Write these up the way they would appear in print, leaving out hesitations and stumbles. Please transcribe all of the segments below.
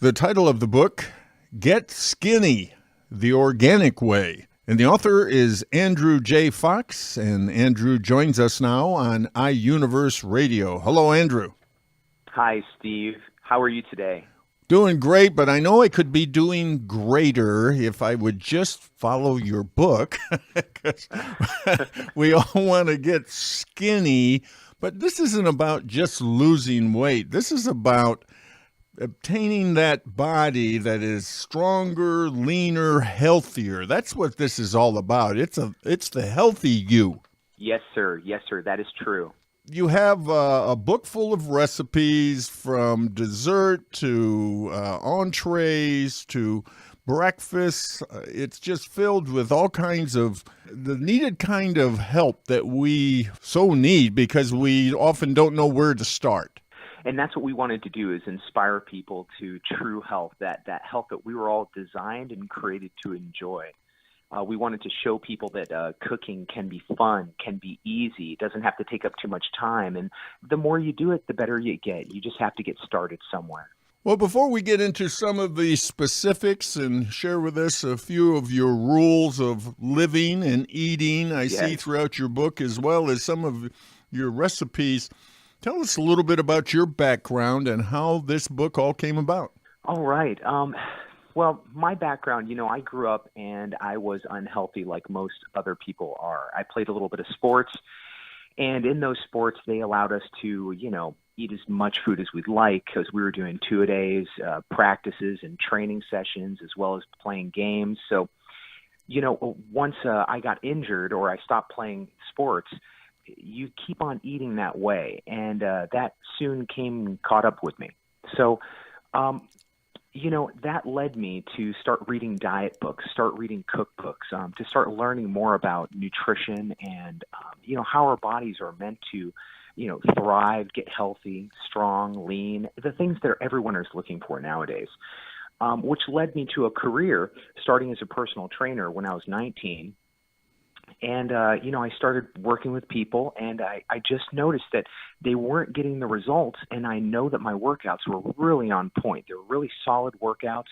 The title of the book, Get Skinny, The Organic Way. And the author is Andrew J. Fox, and Andrew joins us now on iUniverse Radio. Hello, Andrew. Hi, Steve. How are you today? Doing great, but I know I could be doing greater if I would just follow your book. 'Cause we all want to get skinny, but this isn't about just losing weight. This is about obtaining that body that is stronger, leaner, healthier. That's what this is all about. It's the healthy you. Yes, sir. Yes, sir. That is true. You have a book full of recipes from dessert to entrees to breakfast. It's just filled with all kinds of the needed kind of help that we so need because we often don't know where to start. And that's what we wanted to do, is inspire people to true health, that health that we were all designed and created to enjoy. We wanted to show people that cooking can be fun, can be easy. It doesn't have to take up too much time. And the more you do it, the better you get. You just have to get started somewhere. Well, before we get into some of the specifics and share with us a few of your rules of living and eating, I see throughout your book, as well as some of your recipes, tell us a little bit about your background and how this book all came about. All right. Well, my background, I grew up and I was unhealthy like most other people are. I played a little bit of sports, and in those sports, they allowed us to, eat as much food as we'd like because we were doing two-a-days, practices and training sessions, as well as playing games. So, once I got injured or I stopped playing sports, you keep on eating that way, and that soon caught up with me. So, that led me to start reading diet books, start reading cookbooks, to start learning more about nutrition and, how our bodies are meant to, thrive, get healthy, strong, lean, the things that everyone is looking for nowadays, which led me to a career starting as a personal trainer when I was 19. And, I started working with people, and I just noticed that they weren't getting the results, and I know that my workouts were really on point. They were really solid workouts,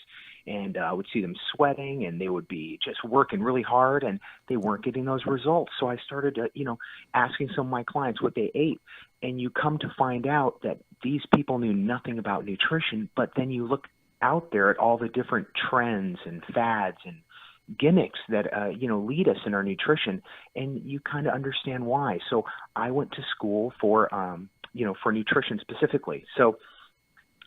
and I would see them sweating, and they would be just working really hard, and they weren't getting those results. So I started, asking some of my clients what they ate, and you come to find out that these people knew nothing about nutrition, but then you look out there at all the different trends and fads and gimmicks that lead us in our nutrition, and you kind of understand why. So I went to school for nutrition specifically. So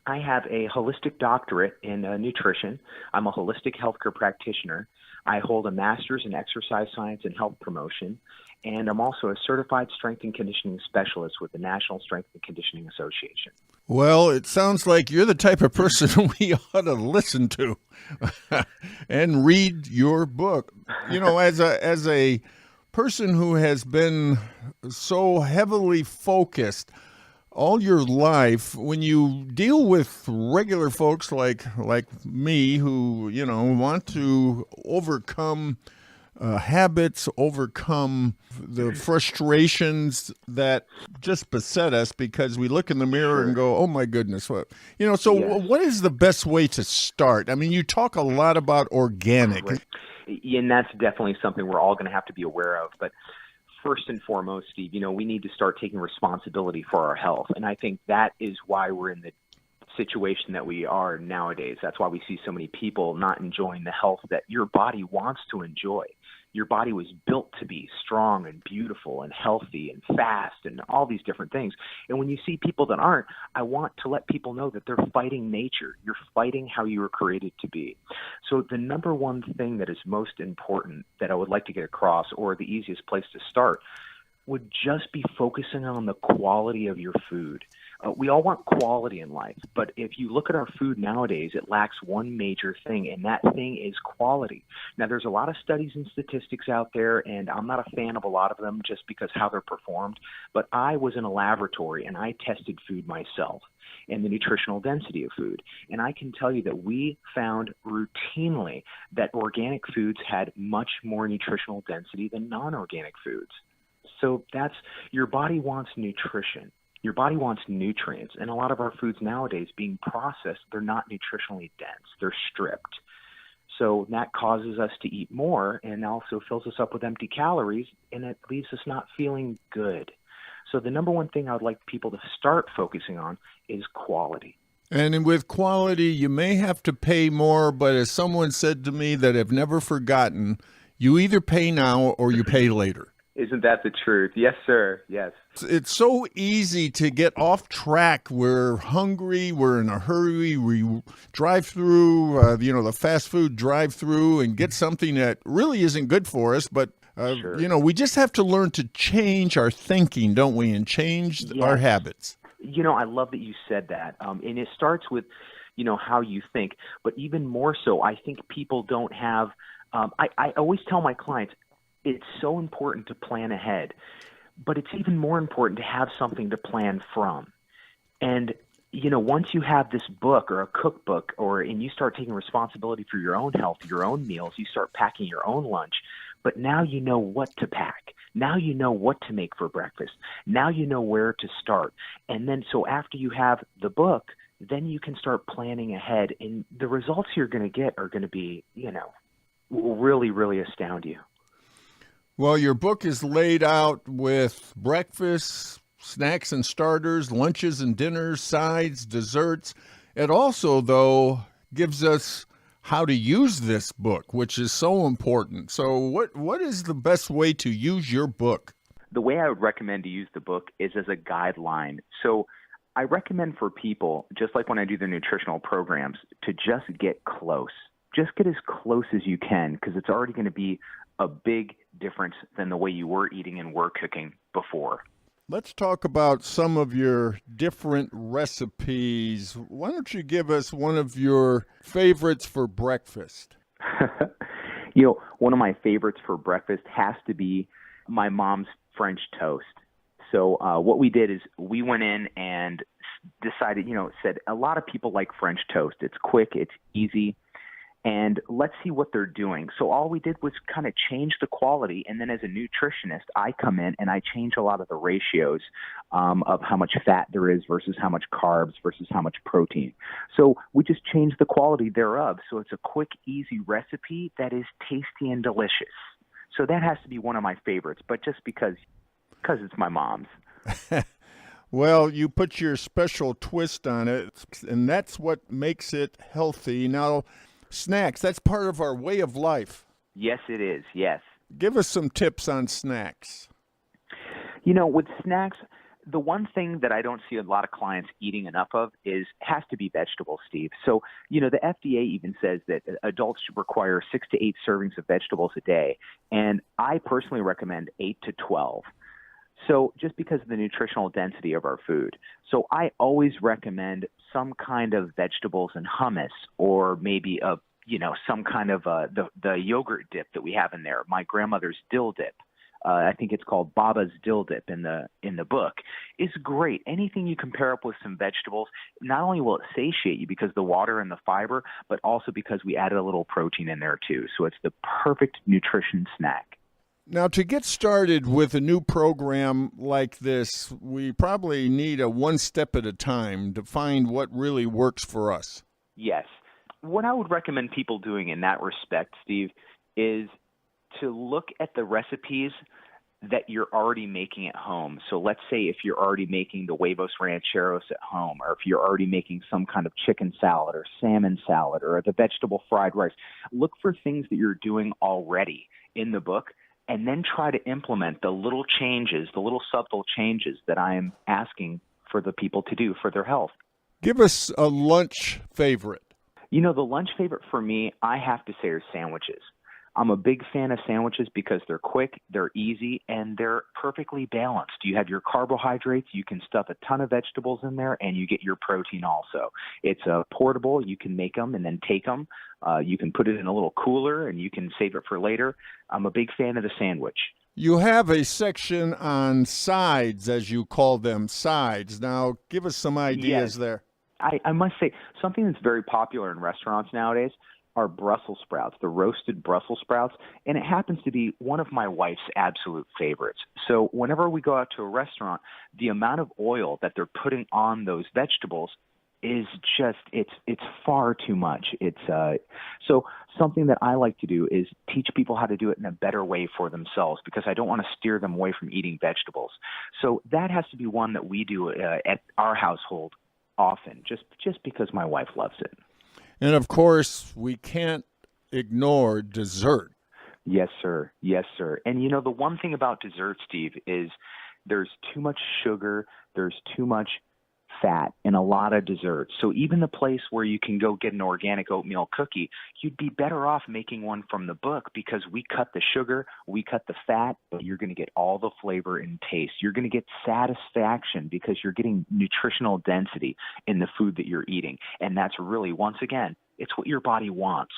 I have a holistic doctorate in nutrition. I'm a holistic healthcare practitioner. I hold a master's in exercise science and health promotion, and I'm also a certified strength and conditioning specialist with the National Strength and Conditioning Association. Well, it sounds like you're the type of person we ought to listen to and read your book. As a person who has been so heavily focused all your life, when you deal with regular folks like me who, want to overcome habits, overcome the frustrations that just beset us because we look in the mirror and go, oh my goodness, what, what is the best way to start? I mean, you talk a lot about organic. Right. And that's definitely something we're all going to have to be aware of. But first and foremost, Steve, we need to start taking responsibility for our health. And I think that is why we're in the situation that we are nowadays. That's why we see so many people not enjoying the health that your body wants to enjoy. Your body was built to be strong and beautiful and healthy and fast and all these different things. And when you see people that aren't, I want to let people know that they're fighting nature. You're fighting how you were created to be. So the number one thing that is most important that I would like to get across, or the easiest place to start, would just be focusing on the quality of your food. We all want quality in life, but if you look at our food nowadays, it lacks one major thing, and that thing is quality. Now, there's a lot of studies and statistics out there, and I'm not a fan of a lot of them just because how they're performed, but I was in a laboratory, and I tested food myself and the nutritional density of food. And I can tell you that we found routinely that organic foods had much more nutritional density than non-organic foods. So your body wants nutrition. Your body wants nutrients, and a lot of our foods nowadays being processed, they're not nutritionally dense. They're stripped. So that causes us to eat more and also fills us up with empty calories, and it leaves us not feeling good. So the number one thing I would like people to start focusing on is quality. And with quality, you may have to pay more, but as someone said to me that I've never forgotten, you either pay now or you pay later. Isn't that the truth? Yes, sir. Yes. It's so easy to get off track. We're hungry. We're in a hurry. We drive through, the fast food drive through and get something that really isn't good for us. But, Sure. we just have to learn to change our thinking, don't we, and change our habits. I love that you said that. And it starts with, how you think. But even more so, I think people don't have I always tell my clients, it's so important to plan ahead, but it's even more important to have something to plan from. And, once you have this book or a cookbook and you start taking responsibility for your own health, your own meals, you start packing your own lunch, but now you know what to pack. Now you know what to make for breakfast. Now you know where to start. And then so after you have the book, then you can start planning ahead. And the results you're going to get are going to be, will really, really astound you. Well, your book is laid out with breakfast, snacks and starters, lunches and dinners, sides, desserts. It also, though, gives us how to use this book, which is so important. So what is the best way to use your book? The way I would recommend to use the book is as a guideline. So I recommend for people, just like when I do the nutritional programs, to just get close. Just get as close as you can, because it's already going to be a big difference than the way you were eating and were cooking before. Let's talk about some of your different recipes. Why don't you give us one of your favorites for breakfast? One of my favorites for breakfast has to be my mom's French toast. So what we did is we went in and decided, said a lot of people like French toast. It's quick, it's easy, and let's see what they're doing. So all we did was kind of change the quality, and then as a nutritionist, I come in and I change a lot of the ratios of how much fat there is versus how much carbs versus how much protein. So we just change the quality thereof. So it's a quick, easy recipe that is tasty and delicious. So that has to be one of my favorites, but just because it's my mom's. Well, you put your special twist on it, and that's what makes it healthy. Now, snacks, that's part of our way of life. Yes, it is. Yes. Give us some tips on snacks. With snacks, the one thing that I don't see a lot of clients eating enough of has to be vegetables, Steve. So, the FDA even says that adults should require 6 to 8 servings of vegetables a day. And I personally recommend 8 to 12. So just because of the nutritional density of our food. So I always recommend some kind of vegetables and hummus, or maybe some kind of the yogurt dip that we have in there. My grandmother's dill dip. I think it's called Baba's dill dip in the book, is great. Anything you can pair up with some vegetables, not only will it satiate you because of the water and the fiber, but also because we added a little protein in there too. So it's the perfect nutrition snack. Now, to get started with a new program like this, we probably need a one step at a time to find what really works for us. Yes. What I would recommend people doing in that respect, Steve, is to look at the recipes that you're already making at home. So let's say if you're already making the huevos rancheros at home, or if you're already making some kind of chicken salad or salmon salad or the vegetable fried rice, look for things that you're doing already in the book, and then try to implement the little changes, the little subtle changes that I am asking for the people to do for their health. Give us a lunch favorite. The lunch favorite for me, I have to say, are sandwiches. I'm a big fan of sandwiches because they're quick, they're easy, and they're perfectly balanced. You have your carbohydrates, you can stuff a ton of vegetables in there, and you get your protein also. It's portable. You can make them and then take them. You can put it in a little cooler, and you can save it for later. I'm a big fan of the sandwich. You have a section on sides, as you call them, sides. Now, give us some ideas there. I must say, something that's very popular in restaurants nowadays are Brussels sprouts, the roasted Brussels sprouts, and it happens to be one of my wife's absolute favorites. So whenever we go out to a restaurant, the amount of oil that they're putting on those vegetables is just it's far too much. So something that I like to do is teach people how to do it in a better way for themselves, because I don't want to steer them away from eating vegetables. So that has to be one that we do at our household often, just because my wife loves it. And of course, we can't ignore dessert. Yes, sir. Yes, sir. And the one thing about dessert, Steve, is there's too much sugar, there's too much fat in a lot of desserts. So even the place where you can go get an organic oatmeal cookie, you'd be better off making one from the book, because we cut the sugar, we cut the fat, but you're going to get all the flavor and taste. You're going to get satisfaction because you're getting nutritional density in the food that you're eating. And that's really, once again, it's what your body wants.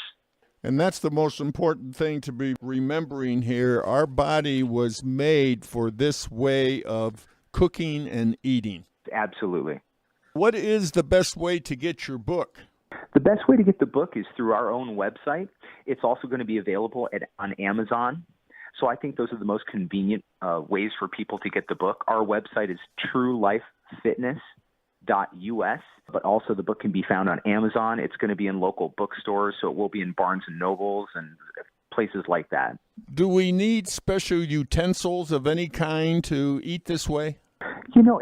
And that's the most important thing to be remembering here. Our body was made for this way of cooking and eating. Absolutely. What is the best way to get your book? The best way to get the book is through our own website. It's also going to be available on Amazon. So I think those are the most convenient ways for people to get the book. Our website is truelifefitness.us, but also the book can be found on Amazon. It's going to be in local bookstores, so it will be in Barnes & Nobles and places like that. Do we need special utensils of any kind to eat this way?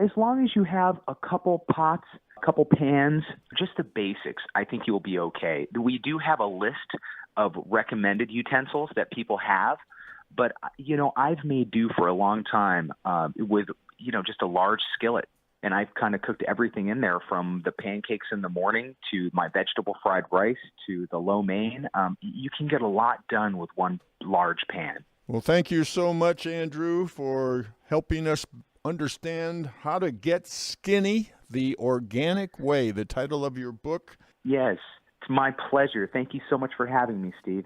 As long as you have a couple pots, a couple pans, just the basics, I think you'll be okay. We do have a list of recommended utensils that people have, but, I've made do for a long time with, just a large skillet. And I've kind of cooked everything in there, from the pancakes in the morning to my vegetable fried rice to the lo mein. You can get a lot done with one large pan. Well, thank you so much, Andrew, for helping us understand how to get skinny the organic way, the title of your book. Yes, it's my pleasure. Thank you so much for having me, Steve.